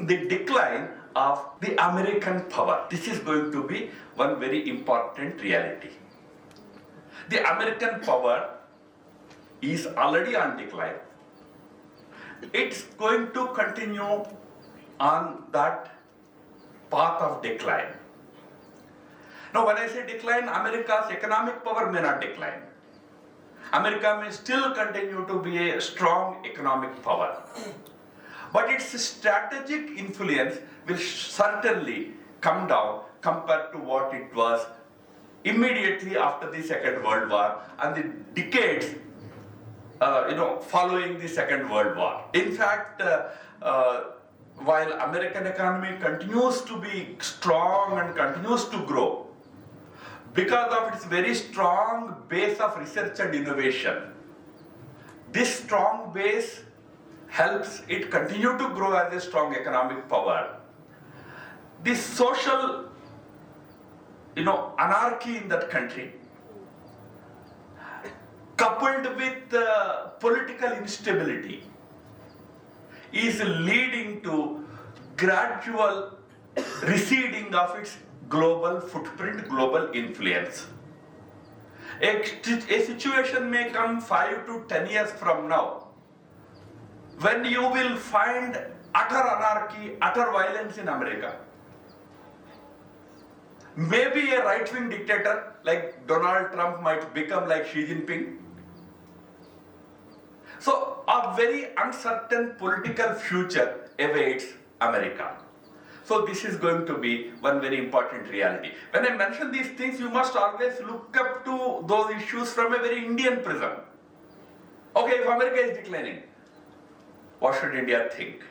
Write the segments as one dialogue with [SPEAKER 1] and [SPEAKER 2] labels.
[SPEAKER 1] the decline of the American power. This is going to be one very important reality. The American power is already on decline. It's going to continue on that path of decline. Now, when I say decline, America's economic power may not decline. America may still continue to be a strong economic power. But its strategic influence will certainly come down compared to what it was immediately after the Second World War and the decades following the Second World War. In fact, while American economy continues to be strong and continues to grow, because of its very strong base of research and innovation, this strong base helps it continue to grow as a strong economic power. The social anarchy in that country, coupled with political instability, is leading to gradual receding of its global footprint, global influence. A situation may come 5 to 10 years from now when you will find utter anarchy, utter violence in America. Maybe a right-wing dictator like Donald Trump might become like Xi Jinping. So a very uncertain political future awaits America. So this is going to be one very important reality. When I mention these things, you must always look up to those issues from a very Indian prism. Okay, if America is declining, what should India think?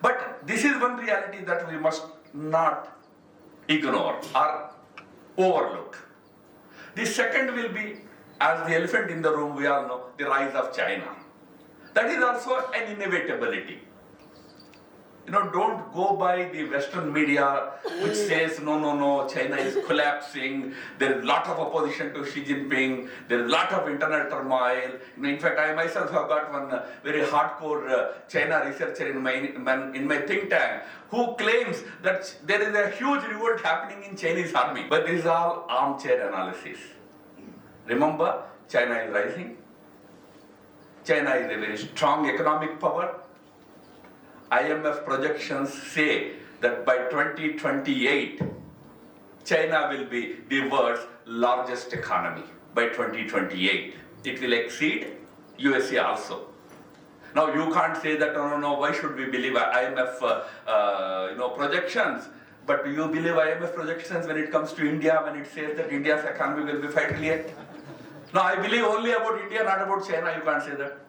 [SPEAKER 1] But this is one reality that we must not ignore or overlook. The second will be, as the elephant in the room, we all know, the rise of China. That is also an inevitability. Don't go by the Western media which says, no, China is collapsing, there is a lot of opposition to Xi Jinping, there is a lot of internal turmoil. In fact, I myself have got one very hardcore China researcher in my think tank who claims that there is a huge revolt happening in Chinese army. But this is all armchair analysis. Remember, China is rising. China is a very strong economic power. IMF projections say that by 2028, China will be the world's largest economy. By 2028, it will exceed USA also. Now you can't say that, no, why should we believe IMF projections? But do you believe IMF projections when it comes to India, when it says that India's economy will be $5 trillion? No, I believe only about India, not about China. You can't say that.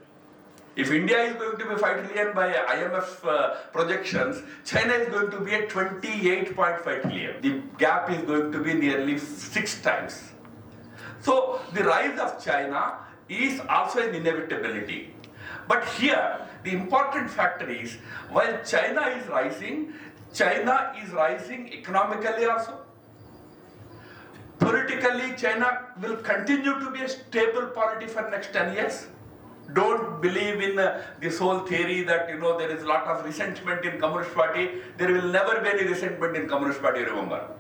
[SPEAKER 1] If India is going to be $5 trillion by IMF projections, China is going to be at $28.5 trillion. The gap is going to be nearly 6 times. So the rise of China is also an inevitability. But here, the important factor is, while China is rising economically also. Politically, China will continue to be a stable polity for next 10 years. Don't believe in this whole theory that there is a lot of resentment in Communist Party. There will never be any resentment in Communist Party, remember.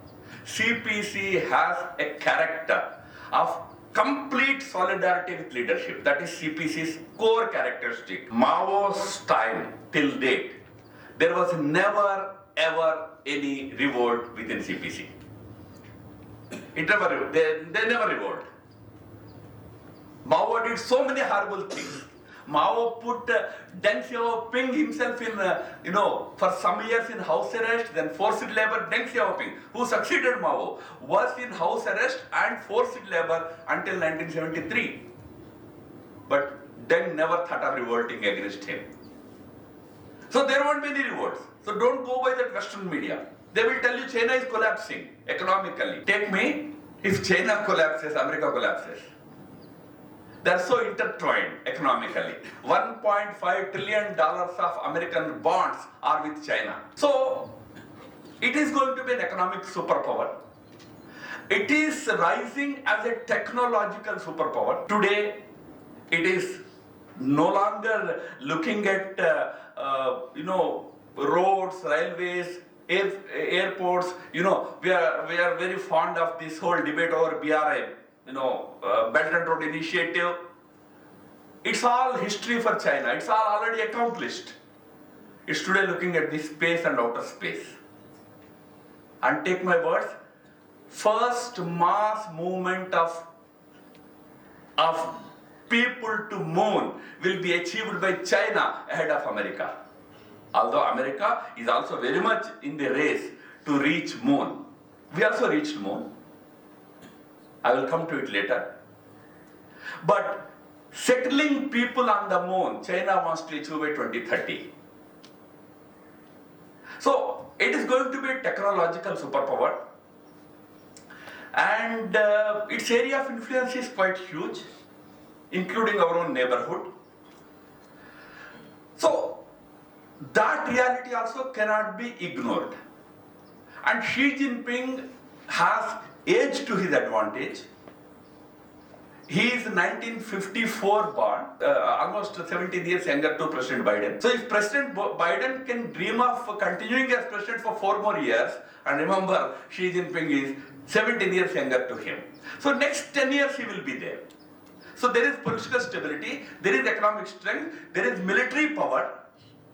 [SPEAKER 1] CPC has a character of complete solidarity with leadership. That is CPC's core characteristic. Mao's time till date, there was never ever any revolt within CPC. They never revolt. Mao did so many horrible things. Mao put Deng Xiaoping himself in, for some years in house arrest, then forced labor. Deng Xiaoping, who succeeded Mao, was in house arrest and forced labor until 1973. But Deng never thought of revolting against him. So there won't be any revolts. So don't go by that Western media. They will tell you China is collapsing economically. Take me, if China collapses, America collapses. They're so intertwined economically. $1.5 trillion of American bonds are with China. So it is going to be an economic superpower. It is rising as a technological superpower. Today, it is no longer looking at roads, railways, airports. We are very fond of this whole debate over BRI, Belt and Road Initiative. It's all history for China. It's all already accomplished. It's today looking at the space and outer space. And take my words, first mass movement of people to moon will be achieved by China ahead of America. Although America is also very much in the race to reach moon. We also reached moon. I will come to it later. But settling people on the moon, China wants to achieve by 2030. So it is going to be a technological superpower. And its area of influence is quite huge, including our own neighborhood. So that reality also cannot be ignored. And Xi Jinping has age to his advantage. He is 1954 born, almost 17 years younger to President Biden. So if President Biden can dream of continuing as president for 4 more years, and remember Xi Jinping is 17 years younger to him. So next 10 years he will be there. So there is political stability, there is economic strength, there is military power.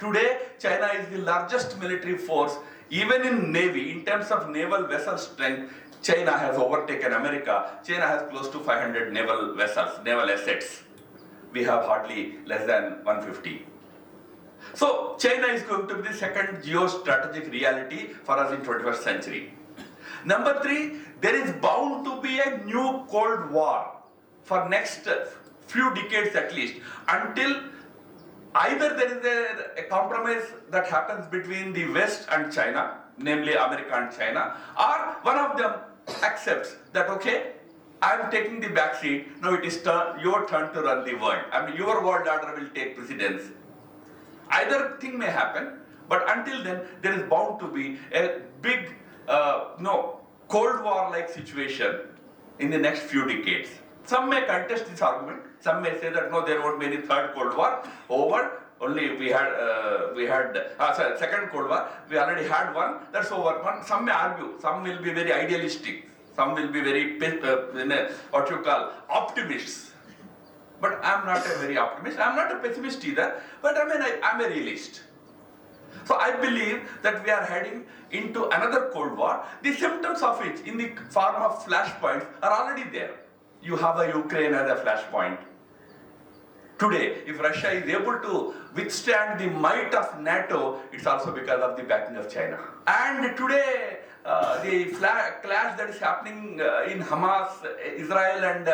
[SPEAKER 1] Today China is the largest military force, even in Navy, in terms of naval vessel strength. China has overtaken America. China has close to 500 naval vessels, naval assets. We have hardly less than 150. So China is going to be the second geostrategic reality for us in 21st century. Number 3, there is bound to be a new Cold War for next few decades at least, until either there is a compromise that happens between the West and China, namely America and China, or one of them accepts that, okay, I am taking the back seat, now it is your turn to run the world. I mean, your world order will take precedence. Either thing may happen, but until then, there is bound to be a big, Cold War-like situation in the next few decades. Some may contest this argument. Some may say that no, there won't be any third Cold War. Over. Only second Cold War. We already had one. That's over. Some may argue. Some will be very idealistic. Some will be very optimists. But I'm not a very optimist. I'm not a pessimist either. But I'm a realist. So I believe that we are heading into another Cold War. The symptoms of it, in the form of flashpoints, are already there. You have a Ukraine as a flashpoint. Today, if Russia is able to withstand the might of NATO, it's also because of the backing of China. And today, the clash that is happening in Hamas, Israel, and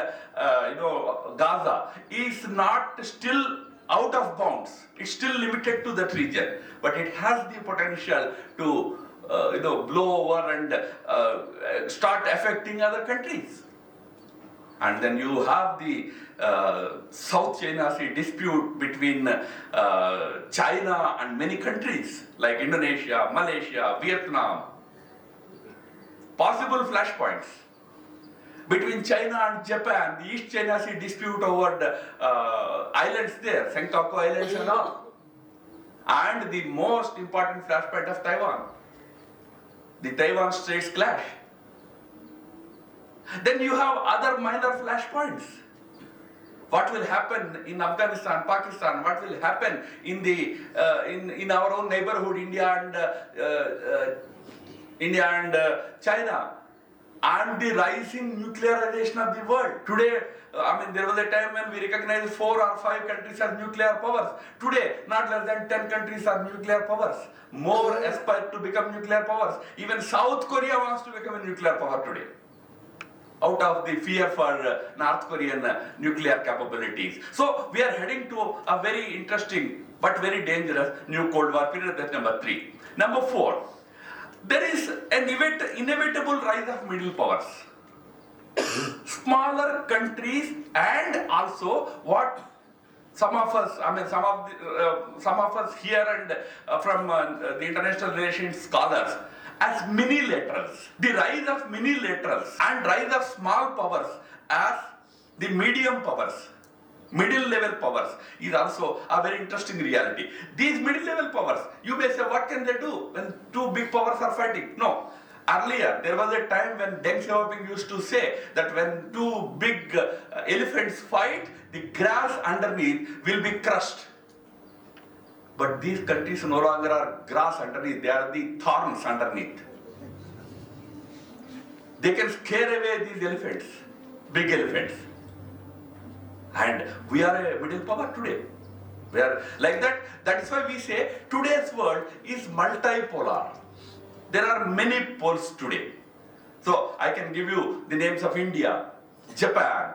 [SPEAKER 1] Gaza is not still out of bounds. It's still limited to that region, but it has the potential to blow over and start affecting other countries. And then you have the South China Sea dispute between China and many countries like Indonesia, Malaysia, Vietnam. Possible flashpoints. Between China and Japan, the East China Sea dispute over the islands there, Senkaku Islands and all. And the most important flashpoint of Taiwan, the Taiwan Straits clash. Then you have other minor flashpoints. What will happen in Afghanistan, Pakistan? What will happen in the in our own neighborhood, India and China, and the rising nuclearization of the world? Today, there was a time when we recognized 4 or 5 countries as nuclear powers. Today, not less than 10 countries are nuclear powers. More aspire to become nuclear powers. Even South Korea wants to become a nuclear power today, out of the fear for North Korean nuclear capabilities. So we are heading to a very interesting but very dangerous new Cold War period. That's number 3. Number 4, there is an inevitable rise of middle powers. Smaller countries, and also what some of us here and from the international relations scholars as minilaterals. The rise of minilaterals and rise of small powers as the medium powers. Middle level powers is also a very interesting reality. These middle level powers, you may say, what can they do when two big powers are fighting? No. Earlier, there was a time when Deng Xiaoping used to say that when two big elephants fight, the grass underneath will be crushed. But these countries no longer are grass underneath, they are the thorns underneath. They can scare away these elephants, big elephants. And we are a middle power today. We are like that. That is why we say today's world is multipolar. There are many poles today. So I can give you the names of India, Japan,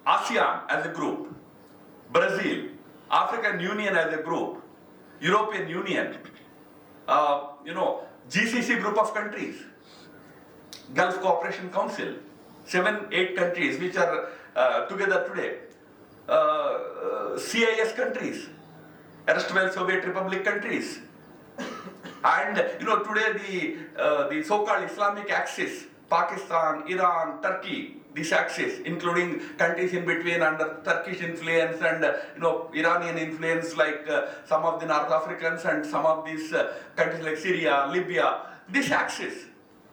[SPEAKER 1] ASEAN as a group, Brazil, African Union as a group, European Union, GCC group of countries, Gulf Cooperation Council, 7-8 countries which are together today, CIS countries, erstwhile Soviet Republic countries, and today the so-called Islamic axis, Pakistan, Iran, Turkey, this axis, including countries in between under Turkish influence and Iranian influence, like some of the North Africans and some of these countries like Syria, Libya, this axis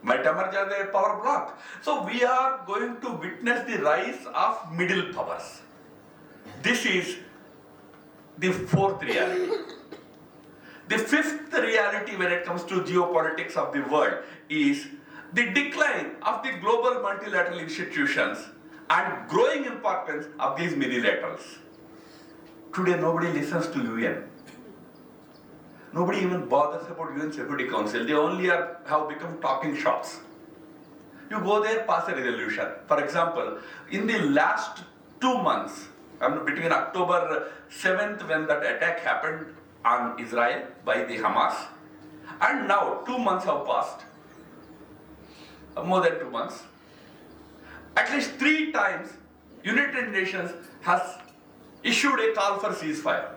[SPEAKER 1] might emerge as a power block. So we are going to witness the rise of middle powers. This is the fourth reality. The fifth reality when it comes to geopolitics of the world is the decline of the global multilateral institutions and growing importance of these minilaterals. Today nobody listens to UN. Nobody even bothers about UN Security Council. They only have become talking shops. You go there, pass a resolution. For example, in the last 2 months, between October 7th when that attack happened on Israel by the Hamas, and now 2 months have passed, more than 2 months. At least 3 times, United Nations has issued a call for ceasefire.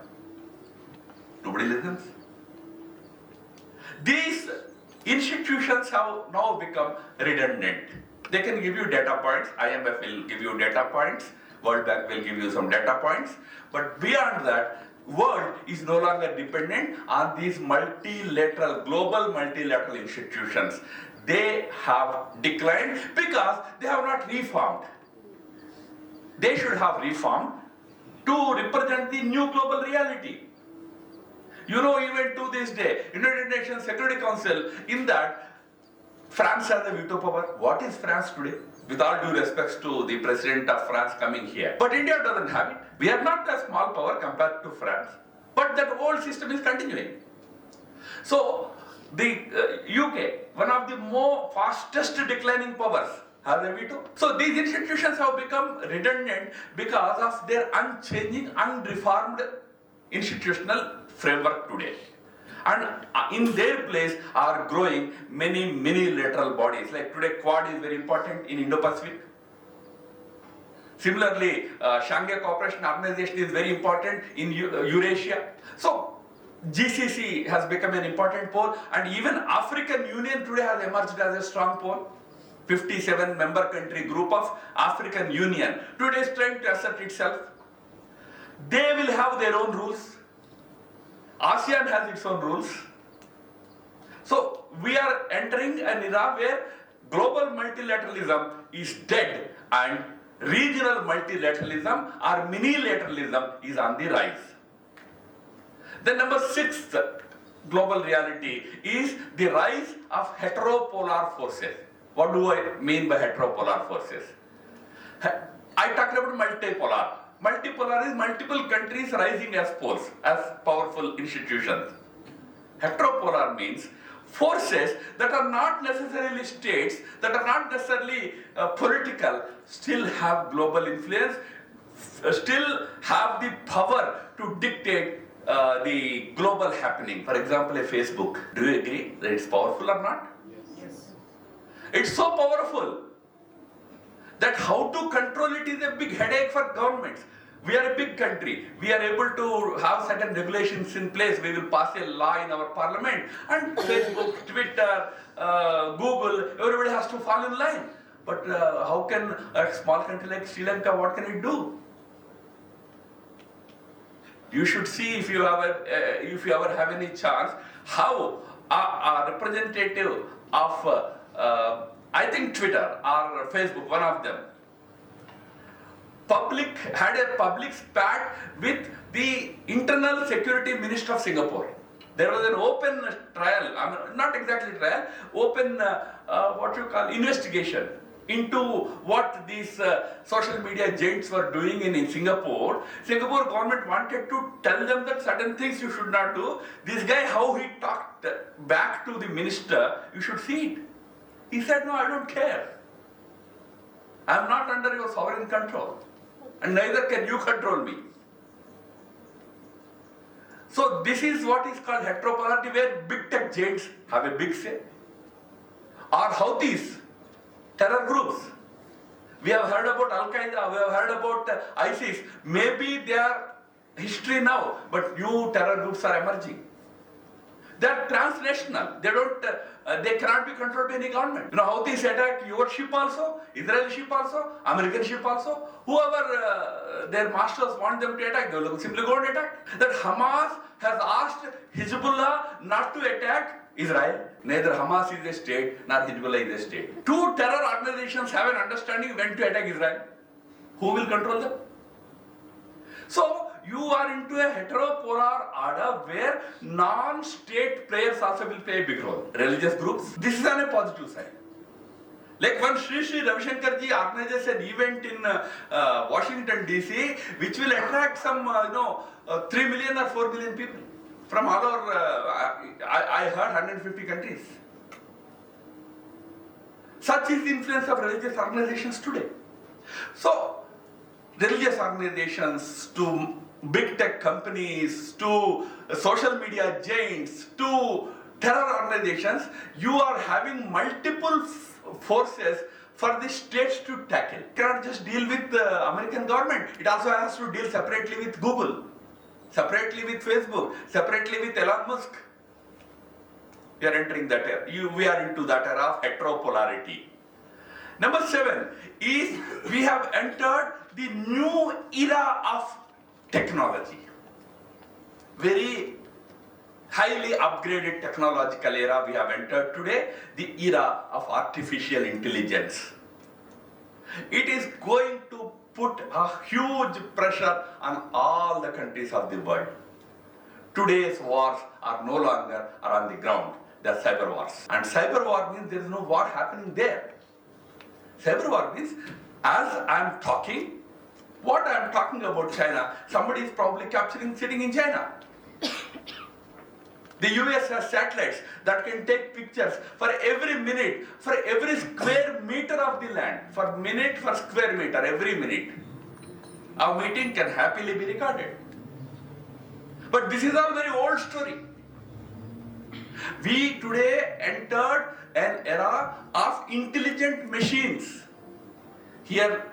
[SPEAKER 1] Nobody listens. These institutions have now become redundant. They can give you data points. IMF will give you data points. World Bank will give you some data points. But beyond that, world is no longer dependent on these global multilateral institutions. They have declined because they have not reformed. They should have reformed to represent the new global reality. Even to this day, United Nations Security Council, in that, France has a veto power. What is France today? With all due respects to the President of France coming here. But India doesn't have it. We are not a small power compared to France. But that old system is continuing. So, the UK, one of the more fastest declining powers, has a veto. So these institutions have become redundant because of their unchanging, unreformed institutional framework today. And in their place are growing many minilateral bodies. Like today, Quad is very important in Indo-Pacific. Similarly, Shanghai Cooperation Organization is very important in Eurasia. So GCC has become an important pole, and even African Union today has emerged as a strong pole. 57 member country group of African Union today is trying to assert itself. They will have their own rules. ASEAN has its own rules. So we are entering an era where global multilateralism is dead and regional multilateralism or minilateralism is on the rise. The number 6th global reality is the rise of heteropolar forces. What do I mean by heteropolar forces? I talked about multipolar. Multipolar is multiple countries rising as poles, as powerful institutions. Heteropolar means forces that are not necessarily states, that are not necessarily political, still have global influence, still have the power to dictate the global happening. For example, a Facebook. Do you agree that it's powerful or not? Yes. It's so powerful that how to control it is a big headache for governments. We are a big country. We are able to have certain regulations in place. We will pass a law in our parliament, and Facebook, Twitter, Google, everybody has to fall in line. But how can a small country like Sri Lanka, what can it do? You should see if you ever have any chance how a representative of I think Twitter or Facebook, one of them, had a public spat with the Internal Security Minister of Singapore. There was an open trial, not exactly trial, open investigation into what these social media giants were doing in Singapore. Singapore government wanted to tell them that certain things you should not do. This guy, how he talked back to the minister, you should see it. He said, no, I don't care. I am not under your sovereign control. And neither can you control me. So this is what is called heteropolarity, where big tech giants have a big say. Or Houthis, terror groups. We have heard about Al-Qaeda, we have heard about ISIS. Maybe they are history now, but new terror groups are emerging. They are transnational. They cannot be controlled by any government. You know, Houthis attack your ship also, Israeli ship also, American ship also. Whoever their masters want them to attack, they will simply go and attack. That Hamas has asked Hezbollah not to attack Israel. Neither Hamas is a state, nor Hezbollah is a state. Two terror organizations have an understanding when to attack Israel. Who will control them? So, you are into a heteropolar order where non-state players also will play a big role. Religious groups. This is on a positive side. Like when Sri Ravi Shankar ji organizes an event in Washington DC, which will attract some 3 million or 4 million people from all over, I heard 150 countries. Such is the influence of religious organizations today. So, religious organizations to big tech companies, to social media giants, to terror organizations, you are having multiple forces for the states to tackle. You cannot just deal with the American government. It also has to deal separately with Google, separately with Facebook, separately with Elon Musk. We are entering that era. We are into that era of heteropolarity. Number 7 is we have entered the new era of technology. Very highly upgraded technological era we have entered today, the era of artificial intelligence. It is going to put a huge pressure on all the countries of the world. Today's wars are no longer on the ground, they are cyber wars. And cyber war means there is no war happening there. Cyber war means, as I am talking, what I am talking about China, somebody is probably capturing sitting in China. The US has satellites that can take pictures for every minute, for every square meter of the land, for minute, for square meter, every minute. Our meeting can happily be recorded. But this is all very old story. We today entered an era of intelligent machines. Here,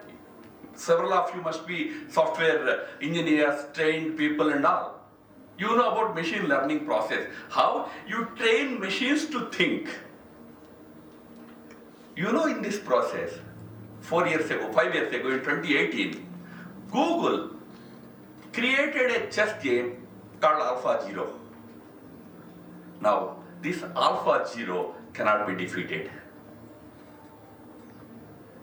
[SPEAKER 1] several of you must be software engineers, trained people and all. You know about machine learning process. How you train machines to think. You know, in this process, 5 years ago, in 2018, Google created a chess game called AlphaZero. Now, this AlphaZero cannot be defeated.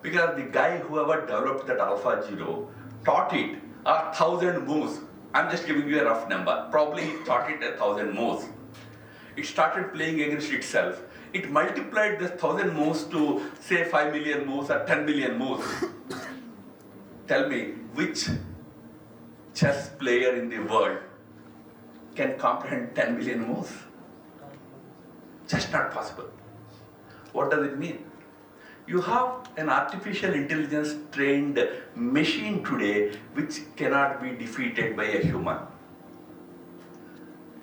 [SPEAKER 1] Because the guy whoever developed that AlphaZero taught it 1,000 moves. I'm just giving you a rough number. Probably he taught it 1,000 moves. It started playing against itself. It multiplied this 1,000 moves to say 5 million moves or 10 million moves. Tell me, which chess player in the world can comprehend 10 million moves? Just not possible. What does it mean? You have an artificial intelligence trained machine today which cannot be defeated by a human.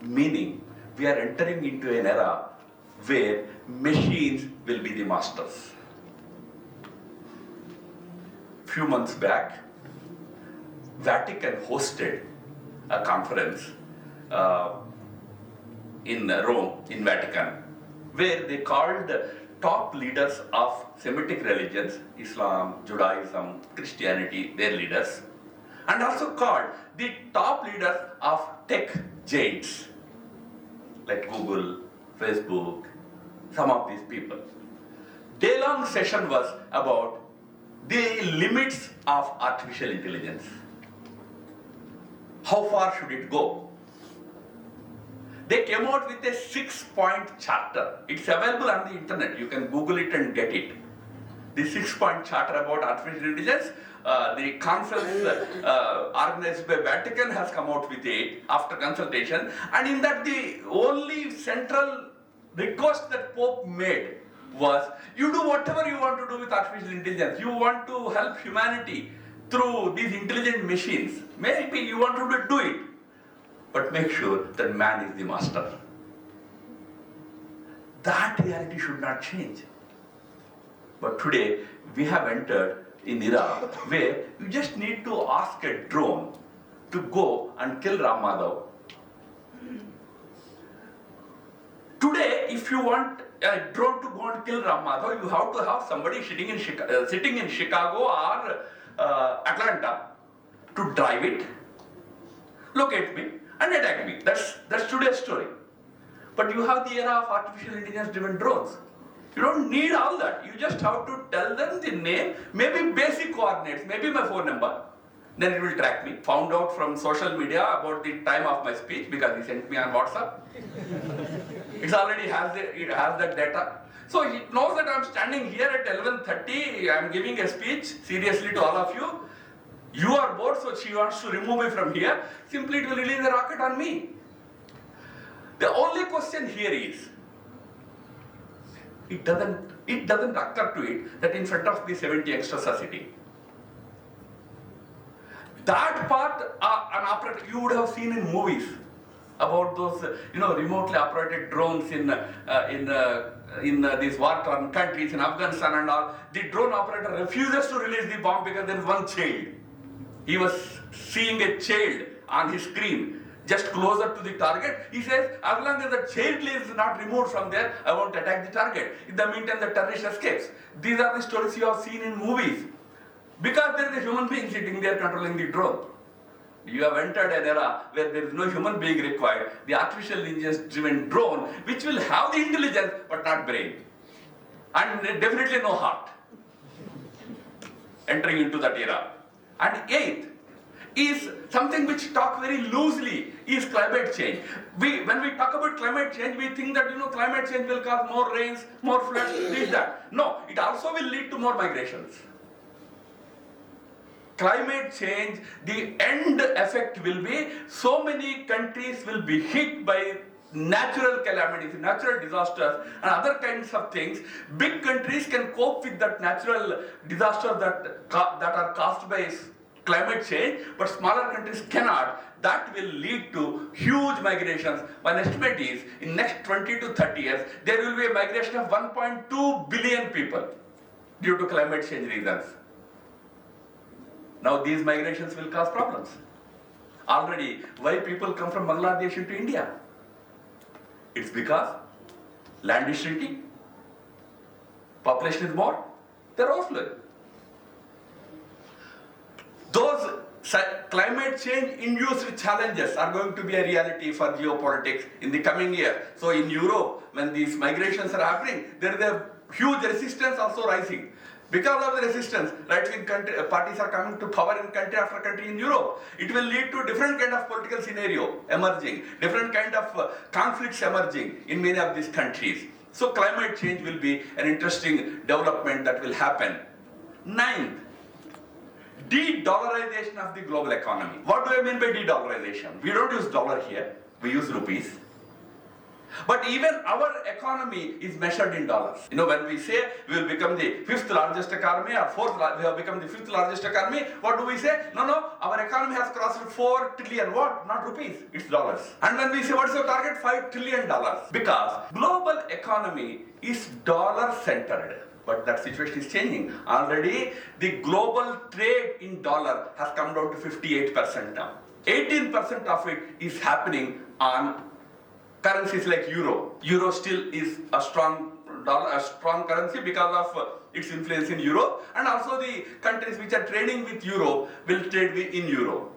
[SPEAKER 1] Meaning, we are entering into an era where machines will be the masters. Few months back, Vatican hosted a conference in Rome, in Vatican, where they called top leaders of Semitic religions, Islam, Judaism, Christianity, their leaders, and also called the top leaders of tech giants like Google, Facebook, some of these people. Day-long session was about the limits of artificial intelligence. How far should it go? They came out with a 6-point charter. It's available on the internet. You can Google it and get it. The 6-point charter about artificial intelligence, the conference organized by Vatican has come out with it after consultation. And in that, the only central request that Pope made was, you do whatever you want to do with artificial intelligence. You want to help humanity through these intelligent machines. Maybe you want to do it. But make sure that man is the master. That reality should not change. But today, we have entered an era where you just need to ask a drone to go and kill Madhav. Today, if you want a drone to go and kill Madhav, you have to have somebody sitting in Chicago or Atlanta to drive it, locate me, and attack me. That's today's story. But you have the era of artificial intelligence-driven drones. You don't need all that. You just have to tell them the name, maybe basic coordinates, maybe my phone number. Then it will track me. Found out from social media about the time of my speech because he sent me on WhatsApp. It already has that data. So it knows that I'm standing here at 11:30. I'm giving a speech seriously to all of you. You are bored, so she wants to remove me from here. Simply it will release a rocket on me. The only question here is, it doesn't occur to it that in front of the 70 youngsters are sitting. That part, an operator, you would have seen in movies about those, remotely operated drones in these war-torn countries, in Afghanistan and all. The drone operator refuses to release the bomb because there is one child. He was seeing a child on his screen, just closer to the target. He says, as long as the child is not removed from there, I won't attack the target. In the meantime, the terrorist escapes. These are the stories you have seen in movies. Because there is a human being sitting there controlling the drone. You have entered an era where there is no human being required. The artificial intelligence-driven drone, which will have the intelligence but not brain. And definitely no heart. Entering into that era. And eighth is something which talk very loosely, is climate change. When we talk about climate change, we think that climate change will cause more rains, more floods, this, that. No, it also will lead to more migrations. Climate change, the end effect will be so many countries will be hit by natural calamities, natural disasters and other kinds of things. Big countries can cope with that natural disaster that are caused by climate change, but smaller countries cannot. That will lead to huge migrations. One estimate is, in next 20 to 30 years, there will be a migration of 1.2 billion people due to climate change reasons. Now these migrations will cause problems. Already, why people come from Bangladesh into India? It's because land is shrinking, population is more, they're overflowing. Those climate change induced challenges are going to be a reality for geopolitics in the coming year. So in Europe, when these migrations are happening, there is a huge resistance also rising. Because of the resistance, right-wing parties are coming to power in country after country in Europe. It will lead to different kind of political scenario emerging, different kind of conflicts emerging in many of these countries. So climate change will be an interesting development that will happen. Ninth, de-dollarization of the global economy. What do I mean by de-dollarization? We don't use dollar here, we use rupees. But even our economy is measured in dollars. When we say we will become the 5th largest economy or we have become the 5th largest economy, what do we say? No, our economy has crossed 4 trillion. What? Not rupees, it's dollars. And when we say what's your target? $5 trillion. Because global economy is dollar-centered. But that situation is changing. Already, the global trade in dollar has come down to 58% now. 18% of it is happening on currencies like euro. Euro still is a strong dollar, a strong currency because of its influence in Euro, and also the countries which are trading with Euro will trade in Euro.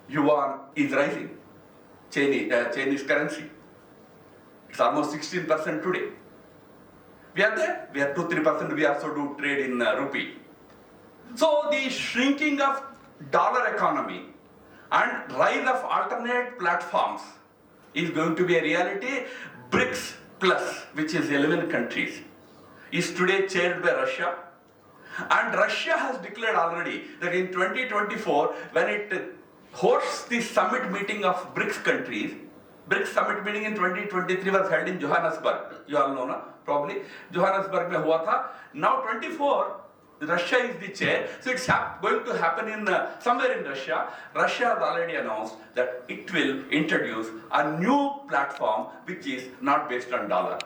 [SPEAKER 1] Yuan is rising, Chinese currency. It's almost 16% today. We are there. We are 2-3%. We also do trade in rupee. So the shrinking of dollar economy and rise of alternate platforms is going to be a reality. BRICS Plus, which is 11 countries, is today chaired by Russia. And Russia has declared already that in 2024, when it hosts the summit meeting of BRICS countries, BRICS summit meeting in 2023 was held in Johannesburg. You all know, na? Probably. Johannesburg mein hua tha. Now 24, Russia is the chair, so it's going to happen in somewhere in Russia. Russia has already announced that it will introduce a new platform which is not based on dollar.